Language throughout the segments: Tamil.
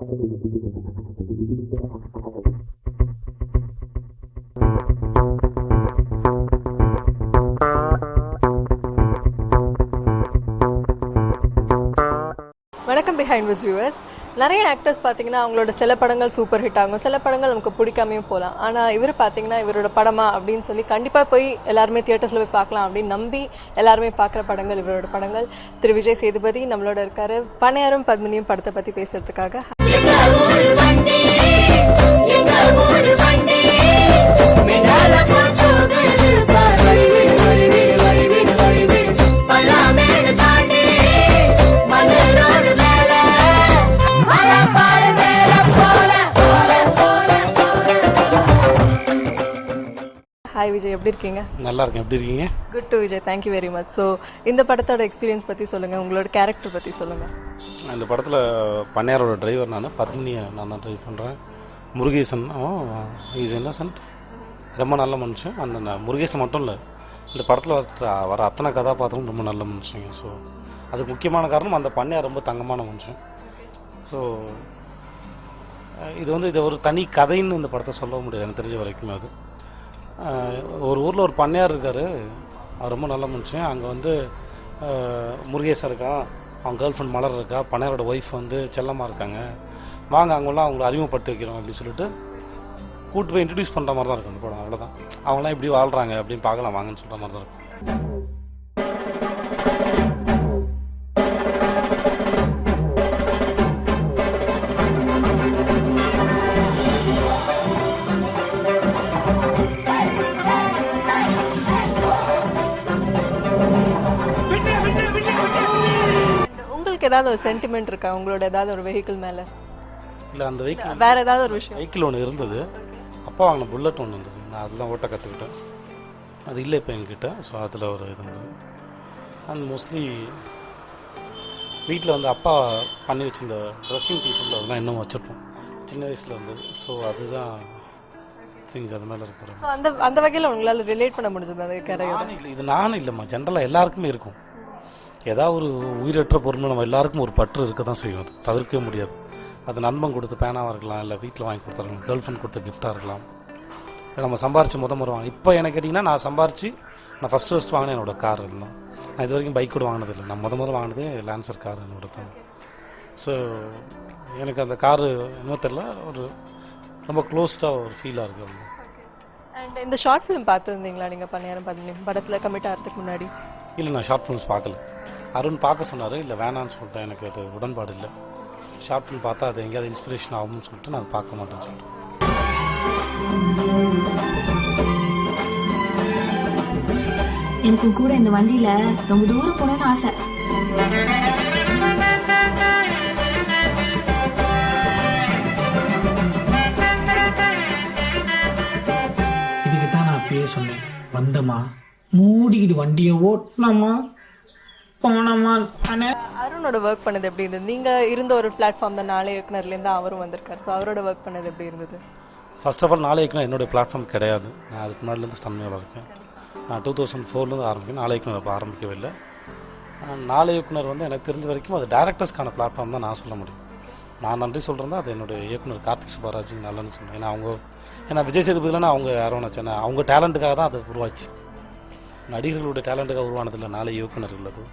வணக்கம் பிஹைண்ட் வித் வியூவர்ஸ். நிறைய ஆக்டர்ஸ் பார்த்தீங்கன்னா அவங்களோட சில படங்கள் சூப்பர் ஹிட் ஆகும், சில படங்கள் நமக்கு பிடிக்காமையும் போகலாம். ஆனால் இவர் பார்த்தீங்கன்னா இவரோட படமா அப்படின்னு சொல்லி கண்டிப்பாக போய் எல்லாருமே தியேட்டர்ஸில் போய் பார்க்கலாம் அப்படின்னு நம்பி எல்லாருமே பார்க்குற படங்கள் இவரோட படங்கள். திரு விஜய் சேதுபதி நம்மளோட இருக்காரு. பனையாரும் பத்மினியும் படத்தை பற்றி பேசுறதுக்காக. ஹாய் விஜய், எப்படி இருக்கீங்க? நல்லா இருக்கேன். எப்படி இருக்கீங்க? Good to Vijay, thank you very much. So இந்த படத்தோட எக்ஸ்பீரியன்ஸ் பற்றி சொல்லுங்கள், உங்களோட கேரக்டர் பற்றி சொல்லுங்கள். இந்த படத்தில் பண்ணையாரோட டிரைவர் நான், பத்மினியை நான் தான் ட்ரைவ் பண்ணுறேன். முருகேசன் இஸ் இன்னசென்ட், ரொம்ப நல்ல மனுஷன். அந்த முருகேசன் மட்டும் இல்லை, இந்த படத்தில் வர அத்தனை கதாபாத்திரம் ரொம்ப நல்ல மனுஷங்க. ஸோ அதுக்கு முக்கியமான காரணம் அந்த பண்ணையார் ரொம்ப தங்கமான மனுஷன். ஸோ இது ஒரு தனி கதைன்னு இந்த படத்தை சொல்ல முடியாது எனக்கு தெரிஞ்ச வரைக்குமே. அது ஒரு ஊரில் ஒரு பண்ணையார் இருக்கார், அவர் ரொம்ப நல்ல மனுஷன். அங்கே முருகேசன் இருக்கான், அவங்க கேர்ள் ஃப்ரெண்ட் மலர் இருக்கா, பண்ணையாரோட ஒய்ஃப் செல்லமாக இருக்காங்க, வாங்க அவங்களாம் அவங்கள அறிமுகப்படுத்தி வைக்கிறோம் அப்படின்னு சொல்லிட்டு கூட்டு போய் இன்ட்ரடியூஸ் பண்ணுற மாதிரி தான் இருக்கும் அந்த படம். அவ்வளோதான், அவங்களாம் இப்படி வாழ்கிறாங்க அப்படின்னு பார்க்கலாம் வாங்கன்னு சொல்கிற மாதிரி தான் இருக்கும். ஏதாவது ஒரு சென்டிமெண்ட் இருக்கா உங்களோட ஏதாவது ஒரு வெஹிக்கிள் மேல? இல்லை, அந்த வெஹிக்கிள் வேற ஏதாவது ஒரு விஷயம்? வெஹிக்கிள் ஒன்று இருந்தது, அப்போ வாங்கின புல்லட் ஒன்று இருந்தது, நான் அதெல்லாம் ஓட்ட கற்றுக்கிட்டேன். அது இல்லை இப்போ என்கிட்ட. ஸோ அதில் ஒரு இது இருந்தது. அண்ட் மோஸ்ட்லி வீட்டில் அப்பா பண்ணி வச்சிருந்த ட்ரெஸ்ஸிங் பீப்புள் அதெல்லாம் இன்னும் வச்சுருப்போம் சின்ன வயசில் இருந்தது. ஸோ அதுதான் திங்ஸ் அது மேலே இருக்கிற. அந்த வகையில் உங்களால் ரிலேட் பண்ண முடிஞ்சது அது கேரக்டர்? இல்லை, இது நானும் இல்லைம்மா, ஜென்ரலாக எல்லாருக்குமே இருக்கும். ஏதாவது ஒரு உயிரற்ற பொருள் நம்ம எல்லாருக்கும் ஒரு பற்று இருக்க தான் செய்யும், அது தவிர்க்கவே முடியாது. அது நண்பன் கொடுத்த பேனாவாக இருக்கலாம், இல்லை வீட்டில் வாங்கி கொடுத்துருக்கலாம், கேர்ள் ஃப்ரெண்ட் கொடுத்த கிஃப்டாக இருக்கலாம், நம்ம சம்பாரிச்சு முறை வாங்க. இப்போ எனக்கு கேட்டிங்கன்னா நான் சம்பாரிச்சு நான் ஃபஸ்ட்டு வாங்கினேன் என்னோட கார் இருந்தால். நான் இது வரைக்கும் பைக் கூட வாங்கினதில்லை, நான் முதல் வாங்கினதே லான்சர் கார் என்னோட தான். ஸோ எனக்கு அந்த காரு இன்னும் தெரியல, ஒரு ரொம்ப க்ளோஸ்டாக ஒரு ஃபீலாக இருக்குது. அண்ட் இந்த ஷார்ட் ஃபிலிம் பார்த்துருந்தீங்களா நீங்கள் பண்ணையாரும் பத்மினி படத்தில் கமிட் ஆகிறதுக்கு முன்னாடி? இல்லை, நான் ஷார்ட் ஃபிலிம்ஸ் பார்க்கல. அருண் பார்க்க சொன்னார், இல்லை வேணான்னு சொல்லிட்டேன், எனக்கு அது உடன்பாடு இல்லை. ஷார்ட் ஃபிலிம் பார்த்தா அது எங்கேயாவது இன்ஸ்பிரேஷன் ஆகும்னு சொல்லிட்டு நான் பார்க்க மாட்டேன்னு சொல்லிட்டு. எனக்கு கூட இந்த வண்டியில ரொம்ப தூரம் போகணும்னு ஆசை. இதுக்கு தான் நான் அப்பயே சொன்னேன், வந்தமா மூடிக்கிட்டு வண்டியை ஓட்டலாமா போனமா. அருணோட ஒர்க் பண்ணது எப்படி இருந்தது? நீங்க இருந்த ஒரு பிளாட்ஃபார்ம் தான், நாளை இயக்குனர்லேருந்து அவரும் வந்திருக்காரு. ஸோ அவரோட ஒர்க் பண்ணது எப்படி இருந்தது? ஃபர்ஸ்ட் ஆஃப் ஆல் நாளை இயக்குனர் என்னுடைய பிளாட்ஃபார்ம் கிடையாது. நான் அதுக்கு முன்னாடிலேருந்து ஸ்டன்மையோட இருக்கேன். நான் 2004 ஆரம்பிக்கேன், நாளை இயக்குனர் அப்போ ஆரம்பிக்கவே இல்லை. நாளை இயக்குனர் எனக்கு தெரிஞ்ச வரைக்கும் அது டேரக்டர்ஸ்க்கான பிளாட்ஃபார்ம் தான் நான் சொல்ல முடியும். நான் நன்றி சொல்கிறேன் அது என்னுடைய இயக்குனர் கார்த்திக் சுப்பராஜ் நல்லன்னு சொன்னேன். ஏன்னா விஜய் சேதுபதினா அவங்க யாரோ நினச்சேன், அவங்க டேலண்ட்டுக்காக தான் அது உருவாச்சு. நடிகர்களுடைய டேலண்ட்டுக்காக உருவானதில்லை நாளை இயக்குனர்கள்.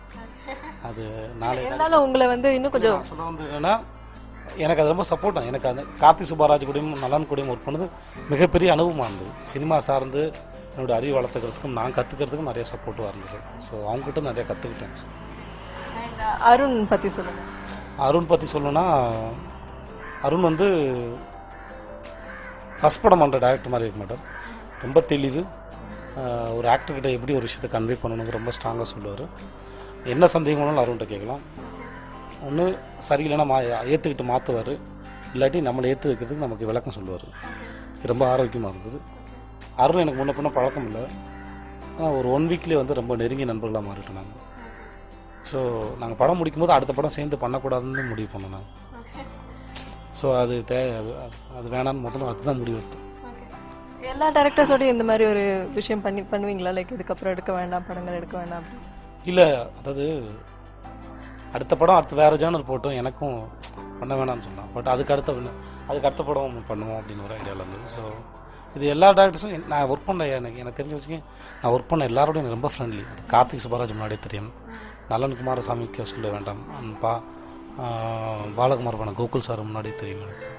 அது நாளை இருந்தாலும் உங்களை இன்னும் கொஞ்சம் சொல்ல எனக்கு அது ரொம்ப சப்போர்ட். எனக்கு அந்த கார்த்திக் சுப்பராஜ் கூடயும் நலன் கூடயும் ஒர்க் பண்ணது மிகப்பெரிய அனுபவமாக இருந்தது. சினிமா சார்ந்து என்னோட அறிவு வளர்த்துக்கிறதுக்கும் நான் கற்றுக்கிறதுக்கும் நிறைய சப்போர்ட்டாக இருந்தது. ஸோ அவங்ககிட்ட நிறைய கற்றுக்கிட்டேன். அருண் பற்றி சொல்லுங்க. அருண் பற்றி சொல்லணும்னா, அருண் ஃபஸ்ட் படம் பண்ணுற டேரக்டர் மாதிரி இருக்க மாட்டார். ரொம்ப தெளிவு, ஒரு ஆக்டர்கிட்ட எப்படி ஒரு விஷயத்தை கன்வே பண்ணணுங்க ரொம்ப ஸ்ட்ராங்காக சொல்லுவார். என்ன சந்தேகம் வேணாலும் அருண்கிட்ட கேட்கலாம். ஒன்று சரியில்லைன்னா ஏற்றுக்கிட்டு மாற்றுவார், இல்லாட்டி நம்மளை ஏற்று வைக்கிறதுக்கு நமக்கு விளக்கம் சொல்லுவார். ரொம்ப ஆரோக்கியமாக இருந்தது. அருண் எனக்கு முன்ன பின்ன பழக்கம் இல்லை, ஆனால் ஒரு 1 வீக்லேயே ரொம்ப நெருங்கிய நண்பர்களாக மாறிட்டோம் நாங்கள். ஸோ நாங்கள் படம் முடிக்கும்போது அடுத்த படம் சேர்ந்து பண்ணக்கூடாதுன்னு முடிவு பண்ணோம் நாங்கள். ஸோ அது அது வேணான்னு முதல்ல அதுதான் முடிவு எடுத்தோம். எல்லா டைரக்டர்ஸோடய இந்த மாதிரி ஒரு விஷயம் பண்ணுவீங்களா? லைக் இதுக்கப்புறம் எடுக்க வேண்டாம், படங்கள் எடுக்க வேண்டாம்? இல்லை, அதாவது அடுத்த படம் அடுத்து வேறு ஜானர் போட்டோம் எனக்கும் பண்ண வேணாம்னு சொன்னான். பட் அதுக்கு அடுத்த படம் பண்ணுவோம் அப்படின்னு ஒரு ஐடியாவில் இருந்தது. ஸோ இது எல்லா டேரக்டர்ஸும் நான் ஒர்க் பண்ண எனக்கு தெரிஞ்ச வச்சுக்கேன், நான் ஒர்க் பண்ண எல்லாரோடையும் எனக்கு ரொம்ப ஃப்ரெண்ட்லி. கார்த்திக் சுப்பராஜ் முன்னாடியே தெரியும், நலன் குமாரசாமிக்கு சொல்ல வேண்டாம், பாலகுமார் பண்ண கோகுல் சார் முன்னாடியே தெரியும் எனக்கு.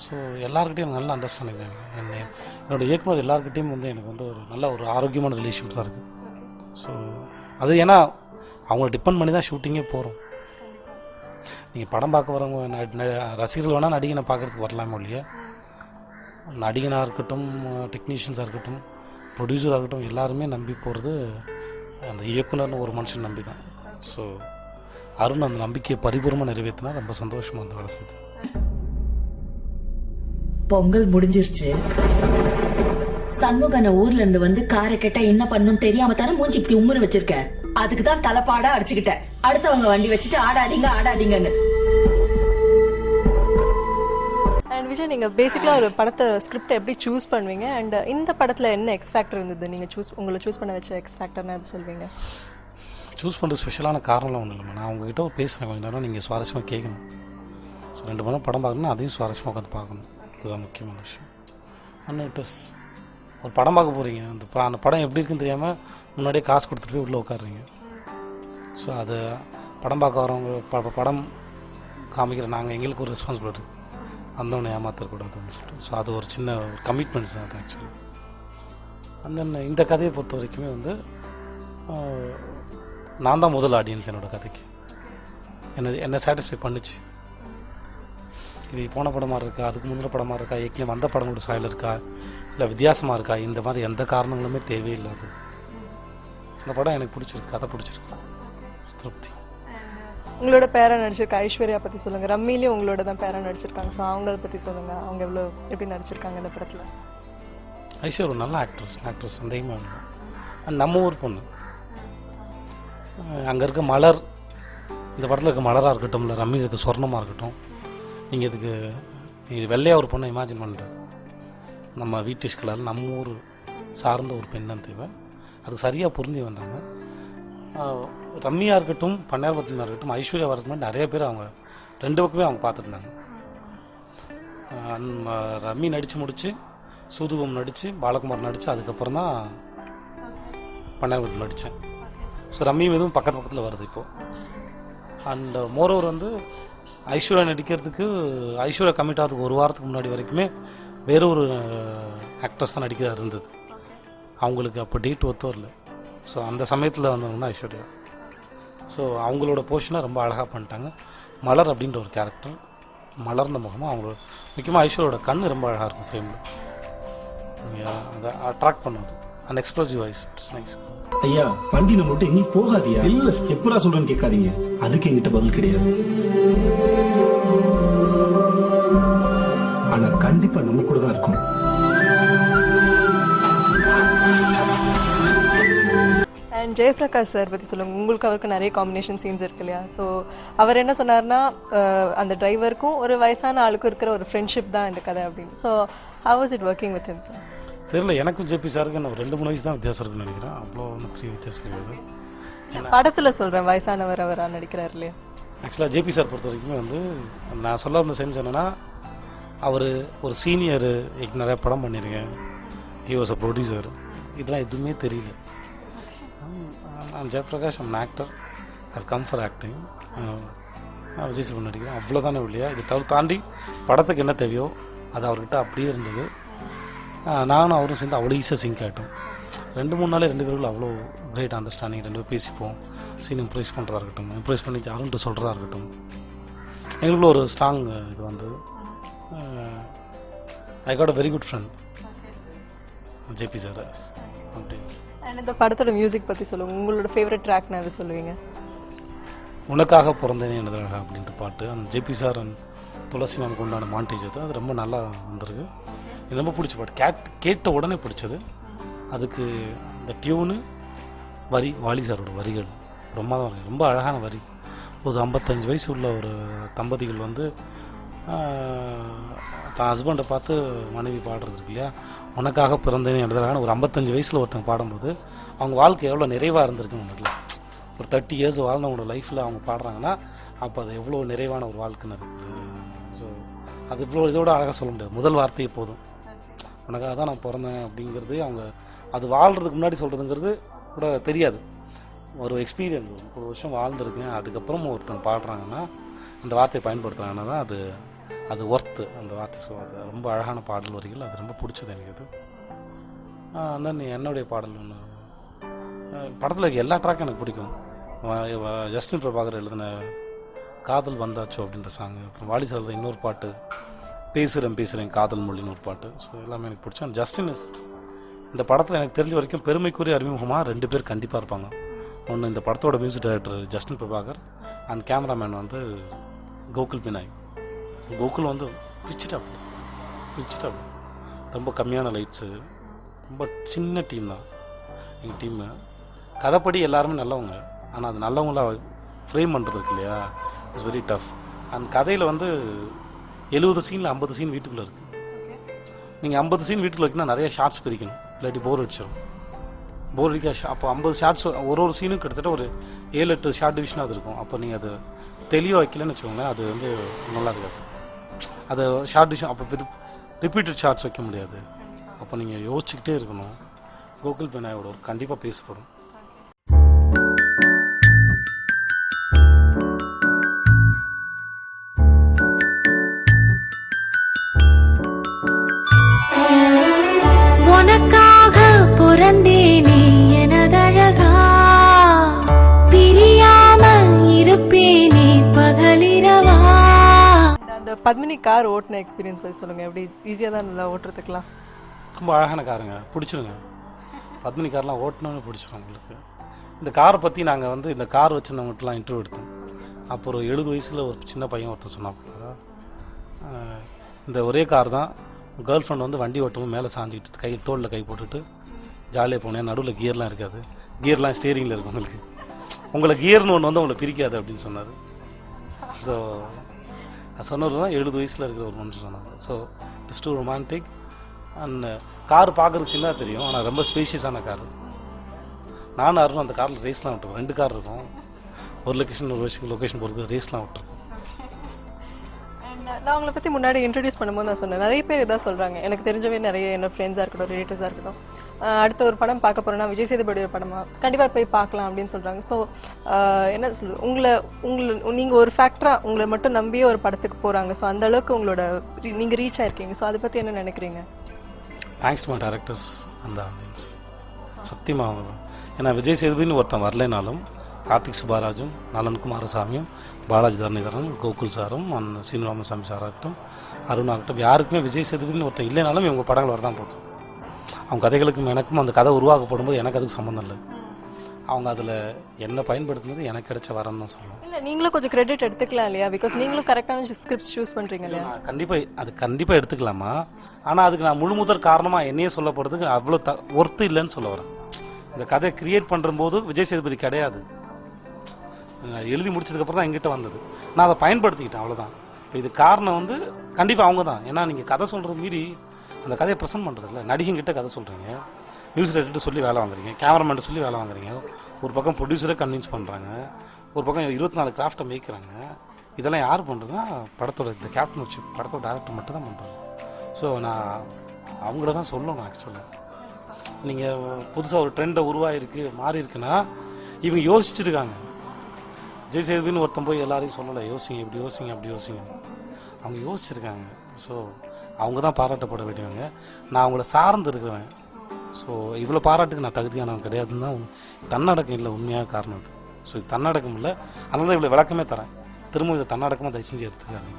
ஸோ எல்லாருக்கிட்டையும் நல்ல அண்டர்ஸ்டாண்டிங். என்னோட இயக்குனர் எல்லாருக்கிட்டையும் வந்து எனக்கு வந்து ஒரு நல்ல ஒரு ஆரோக்கியமான ரிலேஷன்ஷிப் தான் இருக்குது. ஸோ அது ஏன்னா அவங்கள டிபெண்ட் பண்ணி தான் ஷூட்டிங்கே போகிறோம். நீங்கள் படம் பார்க்க வரவங்க ரசிகர்கள் வேணால் நடிகனை பார்க்குறதுக்கு வரலாமே இல்லையா, நடிகனாக இருக்கட்டும், டெக்னீஷியன்ஸாக இருக்கட்டும், ப்ரொடியூசராக இருக்கட்டும், எல்லாருமே நம்பி போகிறது அந்த இயக்குனர்னு ஒரு மனுஷன் நம்பி தான். ஸோ அருண் அந்த நம்பிக்கையை பரிபூர்ணமாக நிறைவேற்றினா ரொம்ப சந்தோஷமாக அந்த வேலை செய்யுது. பொங்கல் முடிஞ்சிருச்சு, சண்முகனை ஊர்ல இருந்து வந்து காரை கேட்டா என்ன பண்ணும் தெரியாம தானே மூஞ்சி இப்படி உம்முன்னு வச்சிருக்க. அதுக்கு தான் தலைப்பாடா அடிச்சுக்கிட்டேன், அடுத்தவங்க வண்டி வச்சுட்டு ஆடாதீங்கன்னு. அண்ட் விஜய், நீங்க பேசிக்கலா ஒரு படத்தை ஸ்கிரிப்ட் எப்படி சூஸ் பண்ணுவீங்க? அண்ட் இந்த படத்துல என்ன எக்ஸ் ஃபேக்டர் இருந்தது நீங்க உங்களை சூஸ் பண்ண வச்ச எக்ஸ் ஃபேக்டர்னா அது சொல்வீங்க? சூஸ் பண்ணுற ஸ்பெஷலான காரணம்லாம் ஒன்றும் இல்லைம்மா. நான் உங்ககிட்ட பேசுகிறேன் கொஞ்சம் நேரம், நீங்கள் சுவாரஸ்யமாக கேட்கணும். ஸோ 2 மணி படம் பார்க்கணும்னா அதையும் சுவாரஸ்யமாக உட்காந்து பார்க்கணும், அதுதான் முக்கியமான விஷயம். அண்ட் இட் இஸ் ஒரு படம் பார்க்க போகிறீங்க, அந்த படம் எப்படி இருக்குன்னு தெரியாமல் முன்னாடியே காசு கொடுத்துட்டு போய் உள்ளே உட்காடுறீங்க. ஸோ அது படம் பார்க்க வரவங்க படம் காமிக்கிற நாங்கள் எங்களுக்கு ஒரு ரெஸ்பான்சிபிலிட்டி, வந்தவனை ஏமாற்றக்கூடாதுன்னு சொல்லிட்டு. ஸோ அது ஒரு சின்ன கமிட்மெண்ட்ஸ் தான் அது ஆக்சுவலி. அந்த இந்த கதையை பொறுத்த வரைக்குமே வந்து நான் தான் முதல் ஆடியன்ஸ் என்னோடய கதைக்கு. என்னை சாட்டிஸ்ஃபை பண்ணிச்சு. இது போன படமாக இருக்கா, அதுக்கு முந்தின படமாக இருக்கா, ஏற்கனவே வந்த படங்களோட சாயல் இருக்கா, இல்லை வித்தியாசமாக இருக்கா, இந்த மாதிரி எந்த காரணங்களுமே தேவையில்லாதது. இந்த படம் எனக்கு பிடிச்சிருக்கு, கதை பிடிச்சிருக்கு, திருப்தி. உங்களோட பேரா நடிச்சிருக்க ஐஸ்வர்யா பற்றி சொல்லுங்கள். ரம்மிலையும் உங்களோட தான் பேரா நடிச்சிருக்காங்க. ஸோ அவங்கள பற்றி சொல்லுங்கள், அவங்க எப்படி நடிச்சிருக்காங்க இந்த படத்தில்? ஐஸ்வர்யா ஒரு நல்ல ஆக்ட்ரஸ் சந்தேகமாக இல்லை. நம்ம ஊர் பொண்ணு. அங்கே இருக்க மலர், இந்த படத்தில் இருக்க மலராக இருக்கட்டும், இல்லை ரம்மி இருக்க சொர்ணமாக இருக்கட்டும், நீங்கள் இது வெள்ளையாக ஒரு பொண்ணை இமேஜின் பண்ணுறேன். நம்ம வீட்டிஷ் கலர் நம்ம ஊர் சார்ந்த ஒரு பெண் தான் தேவை. அது சரியாக பொருந்தி வந்தாங்க. ரம்மியாக இருக்கட்டும், பன்னீர்பத்தினா இருக்கட்டும், ஐஸ்வர்யா வரதுக்கு முன்னாடி நிறைய பேர் அவங்க 2 பக்கமே அவங்க பார்த்துருந்தாங்க. ரம்மி நடித்து முடித்து, சூதுகம் நடித்து, பாலகுமார் நடித்து, அதுக்கப்புறம் தான் பன்னீர்பத்தினா நடித்தேன். ஸோ ரம்மி எதுவும் பக்கத்தில் வருது இப்போது. அண்ட் மோரோவர் வந்து ஐஸ்வர்யா நடிக்கிறதுக்கு, ஐஸ்வர்யா கமிட் ஆகிறதுக்கு 1 வாரத்துக்கு முன்னாடி வரைக்குமே வேற ஒரு ஆக்ட்ரஸ் தான் நடிக்கிறதா இருந்தது. அவங்களுக்கு அப்போ டேட் ஒத்து வரல. ஸோ அந்த சமயத்தில் வந்தவங்க தான் ஐஸ்வர்யா. ஸோ அவங்களோட போர்ஷனை ரொம்ப அழகாக பண்ணிட்டாங்க. மலர் அப்படின்ற ஒரு கேரக்டர், மலர்ந்த முகமாக அவங்களோட, முக்கியமாக ஐஸ்வர்யோட கண் ரொம்ப அழகாக இருக்கும் ஃப்ரேமில். அதை அட்ராக்ட் பண்ணுவது, and expressive eyes, it's nice. ஐயா வண்டியில மட்டும் எங்கேயும் போகாதியா? இல்ல எப்படா சொல்றேன்னு கேட்காதீங்க, அதுக்கு என்கிட்ட பதில் கிடையாது. ஆனா கண்டிப்பா நம்ம கூட தான் இருக்கும். அண்ட் ஜெயபிரகாஷ் சார் பற்றி சொல்லுங்கள். உங்களுக்கு அவருக்கு நிறைய காம்பினேஷன் சீன்ஸ் இருக்கு இல்லையா? ஸோ அவர் என்ன சொன்னார்னா, அந்த டிரைவருக்கும் ஒரு வயசான ஆளுக்கும் இருக்கிற ஒரு ஃப்ரெண்ட்ஷிப் தான் இந்த கதை அப்படின்னு. So how was it working with him sir? தெரியல, எனக்கும் ஜேபி சாருக்கு நான் 2-3 வயசு தான் வித்தியாசம் இருக்குன்னு நினைக்கிறேன். அவ்வளோ ஒன்றும் பெரிய வித்தியாசம் கிடையாது. படத்தில் சொல்கிறேன், வயசானவர் அவராக நடிக்கிறார் இல்லையா? ஆக்சுவலாக ஜேபி சார் பொறுத்த வரைக்குமே வந்து நான் சொல்ல வந்த சென்ஸ் என்னென்னா, அவர் ஒரு சீனியரு, நிறைய படம் பண்ணியிருக்கேன், ஹி வாஸ் அ ப்ரொடியூசர், இதெல்லாம் எதுவுமே தெரியல. Jayaprakash an actor, I come for acting, Vijay sir நடிக்கிறேன், அவ்வளோதானே இல்லையா? இதை தாண்டி படத்துக்கு என்ன தேவையோ அது அவர்கிட்ட அப்படியே இருந்தது. நானும் அவரும் சேர்ந்து அவ்வளோ ஈஸியாக சிங்க் ஆகிட்டோம். 2-3 நாளே 2 பேருக்குள்ள அவ்வளோ கிரேட் அண்டர்ஸ்டாண்டிங். 2 பேர் பேசிப்போம், சீன் இம்ப்ரெஸ் பண்ணுறதா இருக்கட்டும், இம்ப்ரெஸ் பண்ணி யாருன்ட்டு சொல்கிறதா இருக்கட்டும், எங்களுக்குள்ள ஒரு ஸ்ட்ராங் இது வந்து. I got a very good friend JP sir. அப்படி. அண்ட் இந்த படத்தோட மியூசிக் பற்றி சொல்லுங்கள். உங்களோட ஃபேவரட் ட்ராக்னா எது சொல்லுவீங்க? உனக்காக பிறந்தேனே எனதாக அப்படின்ட்டு பாட்டு, அந்த JP sir and Tulasi ma'am கொண்டான மாண்டேஜ் அது ரொம்ப நல்லா வந்திருக்கு. எனக்கு ரொம்ப பிடிச்ச பாட்டு, கேட்ட உடனே பிடிச்சது. அதுக்கு அந்த டியூனு, வரி, வாலி சாரோட வரிகள் ரொம்ப அழகான வரி. ஒரு 55 வயசு உள்ள ஒரு தம்பதிகள் வந்து தான் ஹஸ்பண்டை பார்த்து மனைவி பாடுறது இருக்கு இல்லையா, உனக்காக பிறந்தேன்னு எழுதுறாங்க. ஒரு 55 வயசில் ஒருத்தங்க பாடும்போது அவங்க வாழ்க்கை எவ்வளோ நிறைவாக இருந்திருக்குன்னு ஒன்றும் ஒரு 30 இயர்ஸ் வாழ்ந்தவங்களோட லைஃப்பில் அவங்க பாடுறாங்கன்னா அப்போ அது எவ்வளோ நிறைவான ஒரு வாழ்க்கைன்னு இருக்குது. ஸோ அது இவ்வளோ இதோட அழகாக சொல்ல முடியாது. முதல் வார்த்தையே போதும், உனக்காக தான் நான் பிறந்தேன் அப்படிங்கிறது அவங்க அது வாழ்கிறதுக்கு முன்னாடி சொல்கிறதுங்கிறது கூட தெரியாது. ஒரு எக்ஸ்பீரியன்ஸ் 30 வருஷம் வாழ்ந்துருக்கேன், அதுக்கப்புறம் ஒருத்தங்க பாடுறாங்கன்னா அந்த வார்த்தையை பயன்படுத்துகிறாங்கன்னா தான் அது ஒர்த்து அந்த வார்த்தை சொல்கிறது. ரொம்ப அழகான பாடல் வரிகள், அது ரொம்ப பிடிச்சது எனக்கு. அது அண்ணன் என்னுடைய பாடல் ஒன்று படத்தில் இருக்க எல்லா ட்ராக்கும் எனக்கு பிடிக்கும். ஜஸ்டின் பிரபாகர் எழுதின காதல் வந்தாச்சோ அப்படின்ற சாங்கு, அப்புறம் வாலி சார் இன்னொரு பாட்டு பேசுகிறேன் காதல் மொழின்னு ஒரு பாட்டு. ஸோ எல்லாமே எனக்கு பிடிச்சோம். ஜஸ்டின் இந்த படத்தில் எனக்கு தெரிஞ்ச வரைக்கும் பெருமைக்குரிய அறிமுகமாக 2 பேர் கண்டிப்பாக இருப்பாங்க. ஒன்று இந்த படத்தோட music director Justin Prabhakar and cameraman வந்து கோகுல் பினாய். கோகுல் வந்து பிரிச்சுட்டா ரொம்ப கம்மியான லைட்ஸு, ரொம்ப சின்ன டீம் தான் எங்கள் டீமு. கதைப்படி எல்லாருமே நல்லவங்க, ஆனால் அது நல்லவங்களா ஃப்ரேம் பண்ணுறது இருக்கு இல்லையா, இட்ஸ் வெரி டஃப். அந்த கதையில் வந்து 70 சீனில் 50 சீன் வீட்டுக்குள்ளே இருக்குது. நீங்கள் 50 சீன் வீட்டுக்குள்ள வைக்கணும், நிறைய ஷார்ட்ஸ் பிரிக்கணும், இல்லாட்டி போர் அடிச்சிடும். போர் அடிக்க அப்போ 50 ஷார்ட்ஸ் ஒரு சீனும் கிட்டத்தட்ட ஒரு 7-8 ஷார்ட் டிவிஷனாக அது இருக்கும். அப்போ நீங்கள் அது தெளிவாக வைக்கலன்னு வச்சுக்கோங்களேன், அது வந்து நல்லா இருக்காது. அது ஷார்ட் டிவிஷன் அப்போ ரிப்பீட்டட் ஷார்ட்ஸ் வைக்க முடியாது. அப்போ நீங்கள் யோசிச்சுக்கிட்டே இருக்கணும். கோகுல் பினாயோட ஒரு கண்டிப்பாக பேசப்படும். உனக்காக பிறந்தேனே எனதழகா, பிரியாம இருப்பேனே பகலிரவா. அந்த பத்மினி கார் ஓட்டின எக்ஸ்பீரியன்ஸ் பற்றி சொல்லுங்க. எப்படி ஈஸியாக தான் நல்லா ஓட்டுறதுக்கலாம்? ரொம்ப அழகான காருங்க, பிடிச்சிருங்க. பத்மினி கார்லாம் ஓட்டணும்னு பிடிச்சிரும் உங்களுக்கு. இந்த காரை பற்றி நாங்கள் வந்து இந்த கார் வச்சுருந்தவங்கட்டலாம் இன்டர்வியூ எடுத்தோம். அப்போ ஒரு 70 வயசில் ஒரு சின்ன பையன் ஒருத்தர் சொன்னாங்க, இந்த ஒரே கார் தான் கேர்ள் ஃப்ரெண்ட் வந்து வண்டி ஓட்டவும் மேலே சாஞ்சிக்கிட்டு கையில் தோளில் கை போட்டுட்டு ஜாலியாக போனேன், நடுவில் கியர்லாம் இருக்காது, கியர்லாம் ஸ்டேரிங்கில் இருக்கும், உங்களை கியர்னு ஒன்று வந்து உங்களை பிரிக்காது அப்படின்னு சொன்னார். ஸோ சொன்னவர் தான் 70 வயசில் இருக்கிற ஒரு மனுஷன் சொன்னாங்க. So it's too romantic. And car பார்க்குறதுக்கு சின்னதாக தெரியும், ஆனால் ரொம்ப ஸ்பேஷியஸான கார். நானும் அருணும் அந்த காரில் ரேஸ்லாம் விட்டுருக்கோம். 2 கார் இருக்கும், ஒரு லொக்கேஷன் ஒரு லொக்கேஷன் போகிறது ரேஸ்லாம் விட்டுருக்கோம். நான் உங்களை பற்றி முன்னாடி இன்ட்ரடியூஸ் பண்ணும்போது நான் சொன்னேன், நிறைய பேர் இதான் சொல்கிறாங்க, எனக்கு தெரிஞ்சவே நிறைய என்னோட ஃப்ரெண்ட்ஸாக இருக்கட்டும், ரிலேட்டிவ்ஸாக இருக்கட்டும், அடுத்த ஒரு படம் பார்க்க போகிறோன்னா விஜய் சேதுபதி ஒரு படமா கண்டிப்பாக போய் பார்க்கலாம் அப்படின்னு சொல்கிறாங்க. ஸோ என்ன சொல்கிறது, உங்களை நீங்கள் ஒரு ஃபேக்டராக உங்களை மட்டும் நம்பியே ஒரு படத்துக்கு போகிறாங்க. ஸோ அந்த அளவுக்கு உங்களோட நீங்கள் ரீச் ஆயிருக்கீங்க. ஸோ அதை பற்றி என்ன நினைக்கிறீங்க? தேங்க்ஸ் டு மை டைரக்டர்ஸ் அந்த ஆடியன்ஸ். சத்தியமாக ஏன்னா விஜய் சேதுபதினு ஒருத்தன் வரலைனாலும் கார்த்திக் சுப்பாராஜும் நலன் குமாரசாமியும் பாலாஜி தரணிகரன் கோகுல் சாரும் சீனிவாமசாமி சாராகட்டும் அருணாகட்டும் யாருக்குமே விஜய் சேதுபதினு ஒருத்தன் இல்லைனாலும் இவங்க படங்கள் வரதான் போதும். அவங்க கதைகளுக்கும் எனக்கும் அந்த கதை உருவாக்கப்படும் போது எனக்கு அதுக்கு சம்மந்தம் இல்லை. அவங்க அதில் என்ன பயன்படுத்துனது எனக்கு கிடைச்ச வரன்னு தான் சொல்லணும். இல்லை நீங்களும் கொஞ்சம் கிரெடிட் எடுத்துக்கலாம் இல்லையா? பிகாஸ் நீங்களும் கரெக்டான ஸ்கிரிப்ட் சூஸ் பண்ணுறீங்க இல்லையா? கண்டிப்பாக எடுத்துக்கலாமா, ஆனால் அதுக்கு நான் முழு முதற் காரணமாக என்னையே சொல்லப்படுறதுக்கு அவ்வளோ ஒர்த்து இல்லைன்னு சொல்ல வரேன். இந்த கதையை கிரியேட் பண்ணும்போது விஜய் சேதுபதி கிடையாது, எழுதி முடிச்சதுக்கப்புறம் தான் எங்கிட்ட வந்தது, நான் அதை பயன்படுத்திக்கிட்டேன், அவ்வளோதான். இப்போ இது காரணம் வந்து கண்டிப்பாக அவங்க தான். ஏன்னா நீங்கள் கதை சொல்கிறது மீறி அந்த கதையை ப்ரெசென்ட் பண்ணுறதில்ல. நடிகங்கிட்ட கதை சொல்கிறீங்க, மியூசிக் டைரக்டர் சொல்லி வேலை வாங்குறீங்க, கேமராமேன் சொல்லி வேலை வாங்குறீங்க, ஒரு பக்கம் ப்ரொடியூசரை கன்வின்ஸ் பண்ணுறாங்க, ஒரு பக்கம் 24 கிராஃப்டை மேய்க்கிறாங்க. இதெல்லாம் யார் பண்ணுறதுன்னா படத்தோட இந்த கேப்டன்ஷிப் படத்தோட டேரக்டர் மட்டும் தான் பண்ணுறாங்க. ஸோ நான் அவங்கள தான் சொல்லணும். ஆக்சுவலாக நீங்கள் புதுசாக ஒரு ட்ரெண்டை உருவாகிருக்கு மாறி இருக்குன்னா இவங்க யோசிச்சுருக்காங்க. விஜய் சேதுபதினு ஒருத்தன் போய் எல்லாரையும் சொல்லலை, யோசிங்க இப்படி யோசிங்க அப்படி யோசிங்க, அவங்க யோசிச்சிருக்காங்க. ஸோ அவங்க தான் பாராட்டப்பட வேண்டியவங்க. நான் அவங்கள சார்ந்து இருக்கிறேன். ஸோ இவ்வளோ பாராட்டுக்கு நான் தகுதியானவன் கிடையாதுன்னு தான் தன்னடக்கம் இல்லை உண்மையாக காரணம் அது. ஸோ இது தன்னடக்கம் இல்லை, அதனால தான் இவ்வளோ விளக்கமே தரேன். திரும்ப இதை தன்னடக்கமாக தயவு செஞ்சு எடுத்துக்காங்க.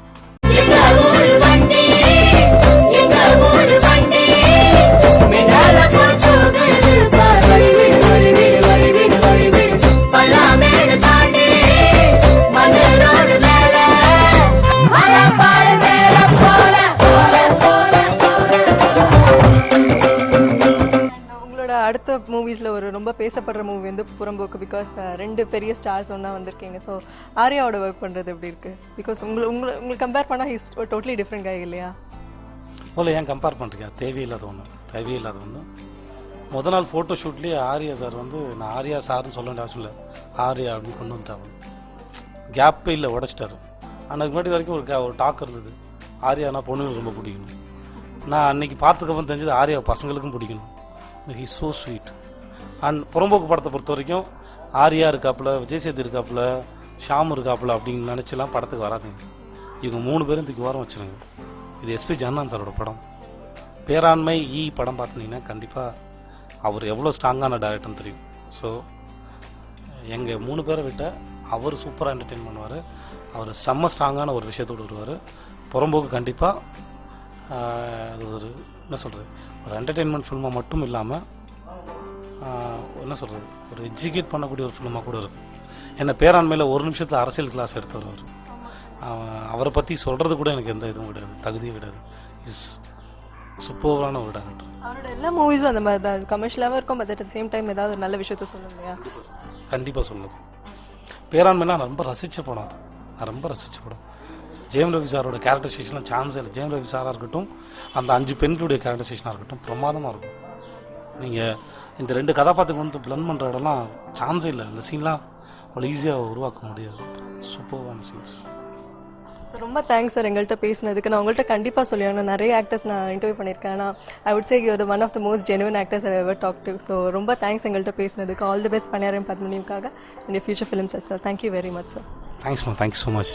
அடுத்த மூவிஸ்ல ஒரு ரொம்ப பேசப்படுற மூவி வந்து புறம்போக்கு. பிகாஸ் 2 பெரிய ஸ்டார்ஸ் ஒன்னா வந்திருக்கீங்க. ஸோ ஆர்யாவோட ஒர்க் பண்றது எப்படி இருக்கு? பிகாஸ் உங்களுக்கு கம்பேர் பண்ணா ஹிஸ் டோட்டலி டிஃப்ரெண்ட் கை இல்லையா? இல்லை ஏன் கம்பேர் பண்ணுறீங்க? தேவையில்லாத ஒன்று முத நாள் ஃபோட்டோ ஷூட்லேயே ஆர்யா சார் வந்து நான் ஆர்யா சார்னு சொல்ல வேண்டிய அவசியம் இல்லை, ஆர்யா அப்படின்னு கொண்டு வந்துட்டாங்க. கேப்பே இல்லை, உடச்சிட்டாரு. அன்னைக்கு முன்னாடி வரைக்கும் ஒரு டாக் இருந்தது, ஆர்யானா பொண்ணுங்களுக்கு ரொம்ப பிடிக்கணும். நான் அன்னைக்கு பார்த்ததுக்கப்புறம் தெரிஞ்சது ஆர்யா பசங்களுக்கும் பிடிக்கணும். He so sweet. அண்ட் புறம்போக்கு படத்தை பொறுத்த வரைக்கும் ஆர்யா இருக்காப்புல, விஜய் சேது இருக்காப்புல, ஷாம் இருக்காப்புல அப்படின்னு நினச்சிலாம் படத்துக்கு வராதுங்க. இவங்க 3 பேரும் தூக்கி ஓரம் வச்சுருங்க. இது எஸ்பி ஜானன் சாரோட படம். பேராண்மை படம் பார்த்துனீங்கன்னா கண்டிப்பாக அவர் எவ்வளோ ஸ்ட்ராங்கான டைரக்டர்னு தெரியும். ஸோ எங்கள் 3 பேரை விட்ட அவர் சூப்பராக என்டர்டெயின் பண்ணுவார். அவர் செம்ம ஸ்ட்ராங்கான ஒரு விஷயத்தோடு வருவார். புறம்போக்கு கண்டிப்பாக ஒரு என்ன சொல்கிறது, ஒரு என்டர்டெயின்மெண்ட் ஃபில்மாக மட்டும் இல்லாமல் என்ன சொல்கிறது, ஒரு எஜுகேட் பண்ணக்கூடிய ஒரு ஃபில்மாக கூட இருக்கும். என்ன பேராண்மையில் ஒரு நிமிஷத்தில் அரசியல் கிளாஸ் எடுத்தவர் அவர். அவரை பற்றி சொல்கிறது கூட எனக்கு எந்த இதுவும் கிடையாது, தகுதியும் கிடையாது. இஸ் சூப்பரான ஒரு டைரக்டர். அவரோட எல்லா மூவிஸும் அந்த மாதிரி தான் கமர்ஷியலாகவும் இருக்கும், பட் அட் சேம் டைம் ஏதாவது ஒரு நல்ல விஷயத்த சொல்லணும் இல்லையா? கண்டிப்பாக சொல்லுது. பேராண்மைனா நான் ரொம்ப ரசித்த படம் அது, நான் ரொம்ப ரசித்த படம். ஜெயம் ரவி சாரோட கேரக்டரைசேஷன்லாம் சான்ஸே இல்லை. ஜெயம் ரவி சாராக இருக்கட்டும், அந்த 5 பெண்களுடைய கேரக்டரைசேஷனாக இருக்கட்டும், பிரமாதமாக இருக்கும். நீங்கள் இந்த 2 கதாபாத்திரம் வந்து பிளண்ட் பண்ணுற இடம்லாம் சான்ஸே இல்லை. அந்த சீன்லாம் அவ்வளோ ஈஸியாக உருவாக்க முடியாது. சூப்பரான சீன்ஸ். ரொம்ப தேங்க்ஸ் சார் எங்கள்கிட்ட பேசினதுக்கு. நான் உங்கள்கிட்ட கண்டிப்பாக சொல்லியாங்க, நிறைய ஆக்டர்ஸ் நான் இன்டர்வியூ பண்ணியிருக்கேன். ஆனால் I would say you're one of the most genuine actors I ever talk to. So ரொம்ப தேங்க்ஸ் எங்கள்கிட்ட பேசினதுக்கு. ஆல் தி பெஸ்ட் பணியாரம் பத்மினிக்காக இந்த future films as well. Thank you very much sir. தேங்க்ஸ்மா, தேங்க்யூ ஸோ மச்.